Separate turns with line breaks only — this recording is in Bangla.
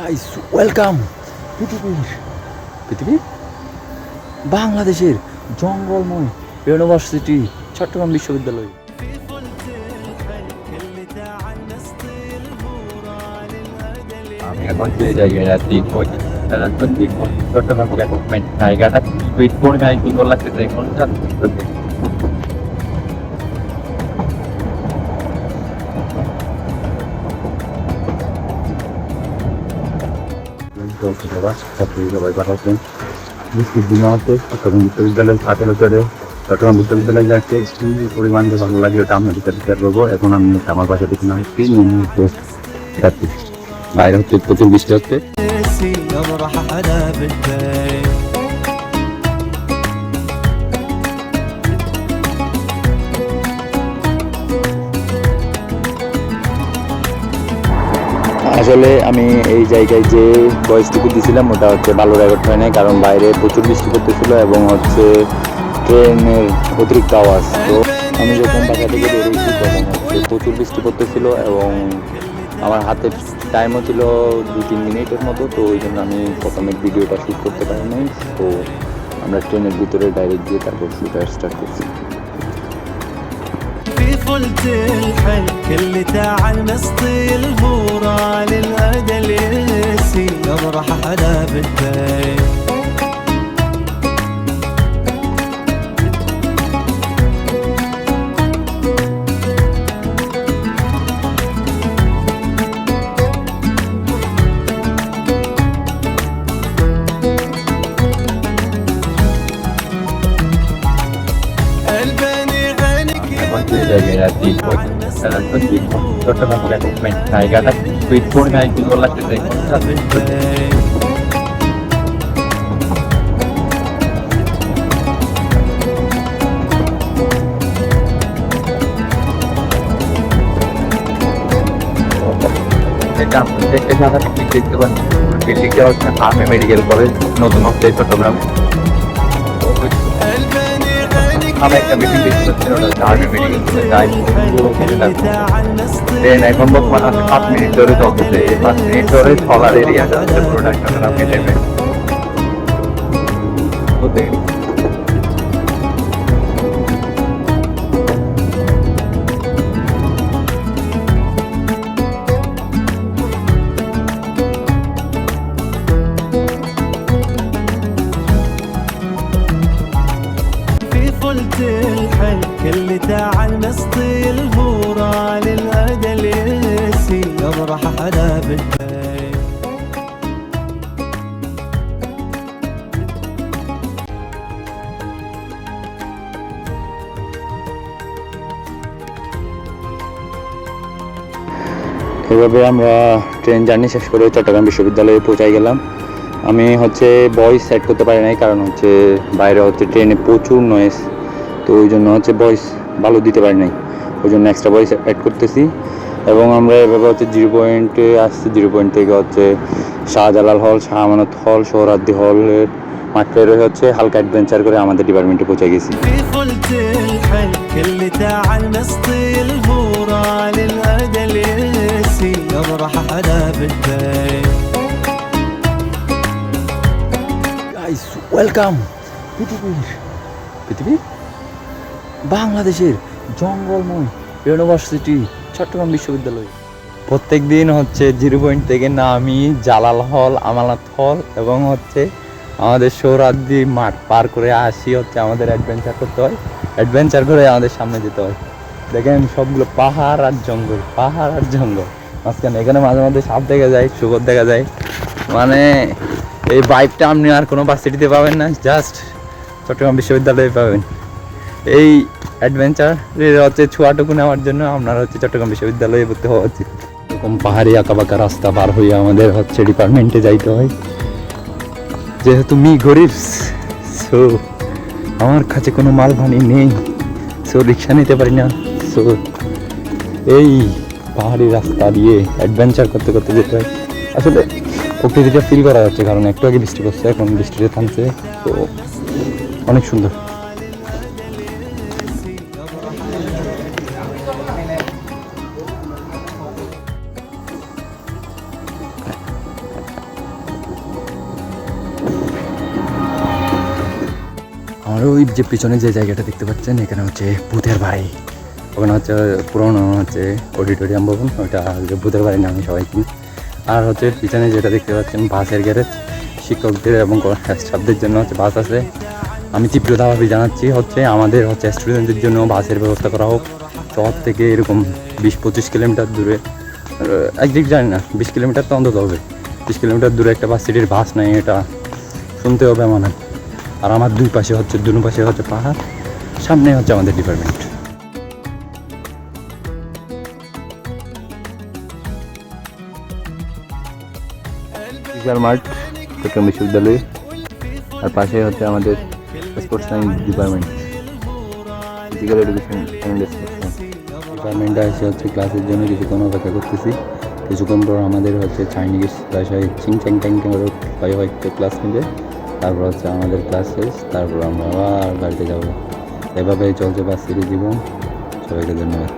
গাইস ওয়েলকাম পৃথিবীর বাংলাদেশের জঙ্গলময় ইউনিভার্সিটি চট্টগ্রাম বিশ্ববিদ্যালয়।
আমি এখন যে জায়গায় আছি চট্টগ্রাম গভর্নমেন্ট জায়গাটা কোন গায়ে কি লাগতেছে এখন সবাই ভালো আছেন। চট্টগ্রাম বিশ্ববিদ্যালয়ের ছাত্রছাত্রীদের চট্টগ্রাম বিশ্ববিদ্যালয়ে যাচ্ছে পরিমাণ যে ভালো লাগে ওটা আমরা বিচার করবো। এখন আমি আমার বাসা থেকে যাচ্ছি, বাইরে হচ্ছে প্রচুর বৃষ্টি হচ্ছে।
আসলে আমি এই জায়গায় যে ভয়েসটুকু দিয়েছিলাম ওটা হচ্ছে ভালো রেকর্ড হয় নাই, কারণ বাইরে প্রচুর বৃষ্টি পড়তেছিল এবং হচ্ছে ট্রেনের অতিরিক্ত আওয়াজ। তো আমি যখন বাসা থেকে বেরিয়েছি তখন হচ্ছে প্রচুর বৃষ্টি পড়তেছিল এবং আমার হাতে টাইমও ছিল 2-3 মিনিটের মতো। তো ওই জন্য আমি প্রথমে ভিডিওটা শ্যুট করতে পারি নাই। তো আমরা ট্রেনের ভিতরে ডাইরেক্ট গিয়ে তারপর শ্যুটটা স্টার্ট করছি।
قلت الحلك اللي تعال مسطي الهورة للأدى اليسي أبرح حدا بالبيت
জায়গায় আছি চট্টগ্রাম গভর্নমেন্ট জায়গাটা কোন গায়ে কি লাগতেছে দেখতে পাচ্ছি বিল্ডিংটা হচ্ছে আর্মি মেডিকেল কলেজ, নতুন হচ্ছে চট্টগ্রাম। আমি একটা মিটিং দেখতে পাচ্ছি, ওটা আর্মি মেডিকেল কলেজ যাই। ট্রেন এখন বর্তমান আছে 5 মিনিট ধরে চলতেছে। এই 5 মিনিট ধরে চলার এরিয়া যাচ্ছে পুরোটা চট্টগ্রাম নেমে
قلت الحلك اللي تعال مسطي الهورة للأدى اليسي أبرح حدا بالبيت
এভাবে আমরা ট্রেন জার্নি শেষ করে চট্টগ্রাম বিশ্ববিদ্যালয়ে পৌঁছাই গেলাম। আমি হচ্ছে ভয়েস সেট করতে পারি নাই, কারণ হচ্ছে বাইরে হচ্ছে ট্রেনে প্রচুর নয়েজ। তো ওই জন্য হচ্ছে ভয়েস ভালো দিতে পারি নাই, ওই জন্য এক্সট্রা ভয়েস অ্যাড করতেছি। এবং আমরা এভাবে হচ্ছে 0 পয়েন্টে আসছি। 0 পয়েন্ট থেকে হচ্ছে শাহজালাল হল, শাহ আমানত হল, সোহরাওয়ার্দী হলের মাঠে হচ্ছে হালকা অ্যাডভেঞ্চার করে আমাদের ডিপার্টমেন্টে পৌঁছে গেছি। ওয়েলকাম পৃথিবীর বাংলাদেশের জঙ্গলময় ইউনিভার্সিটি চট্টগ্রাম বিশ্ববিদ্যালয়। প্রত্যেক দিন হচ্ছে 0 পয়েন্ট থেকে নামি জালাল হল, আমানত হল এবং হচ্ছে আমাদের সোহরাওয়ার্দী মাঠ পার করে আসি হচ্ছে আমাদের অ্যাডভেঞ্চার করতে হয়। অ্যাডভেঞ্চার করে আমাদের সামনে যেতে হয়। দেখেন সবগুলো পাহাড় আর জঙ্গল, পাহাড় আর জঙ্গল মাঝখানে। এখানে মাঝে মাঝে সাপ দেখা যায়, শুকর দেখা যায়। মানে এই ভাইবটা আপনি আর কোনো ভার্সিটিতে পাবেন না, জাস্ট চট্টগ্রাম বিশ্ববিদ্যালয়ে পাবেন। এই অ্যাডভেঞ্চারের হচ্ছে ছোঁয়াটুকু নেওয়ার জন্য আপনারা হচ্ছে চট্টগ্রাম বিশ্ববিদ্যালয়ে ভর্তি হওয়া উচিত। এরকম পাহাড়ি আঁকাবাঁকা রাস্তা পার হয়ে আমাদের হচ্ছে ডিপার্টমেন্টে যাইতে হয়। যেহেতু গরিব, সো আমার কাছে কোনো মালভানি নেই, সো রিক্সা নিতে পারি না। সো এই পাহাড়ি রাস্তা দিয়ে অ্যাডভেঞ্চার করতে করতে যেতে হয়। আসলে প্রকৃতিটা ফিল করা যাচ্ছে, কারণ একটু আগে বৃষ্টি পড়ছে, এখন বৃষ্টিটা থামছে। তো অনেক সুন্দর। আর ওই যে পিছনে যে জায়গাটা দেখতে পাচ্ছেন এখানে হচ্ছে ভূতের বাড়ি, ওখানে হচ্ছে পুরোনো হচ্ছে অডিটোরিয়াম ভবন, ওইটা যে ভূতের বাড়ি নামে সবাই চিনি। আর হচ্ছে পিছনে যেটা দেখতে পাচ্ছেন বাসের গ্যারেজ, শিক্ষকদের এবং স্টাফদের জন্য হচ্ছে বাস আছে। আমি তীব্রতাভাবে জানাচ্ছি হচ্ছে আমাদের হচ্ছে স্টুডেন্টদের জন্য বাসের ব্যবস্থা করা হোক। শহর থেকে এরকম 20-25 কিলোমিটার দূরে, একদিক জানি না 20 কিলোমিটার তো অন্তত হবে, 20 কিলোমিটার দূরে একটা ভার্সিটির বাস নেই, এটা শুনতে হবে আমার। আর আমার দুই পাশে হচ্ছে পাহাড়, সামনে হচ্ছে আমাদের ডিপার্টমেন্ট।
বিশাল মাঠ চট্টগ্রাম বিশ্ববিদ্যালয়, আর পাশে হচ্ছে আমাদের sports science department, physical education and sports
ডিপার্টমেন্টে এসে হচ্ছে ক্লাসের জন্য কিছুক্ষণ অপেক্ষা করতেছি। কিছুক্ষণ পর আমাদের হচ্ছে চাইনিজ ভাষায় চিং চ্যাং ট্যাং হয়তো ক্লাস নেবে, তারপর হচ্ছে আমাদের ক্লাস শেষ, তারপর আমরা আবার বাড়িতে যাবো। এভাবেই চলছে ভার্সিটি জীবন। সবাইকে ধন্যবাদ।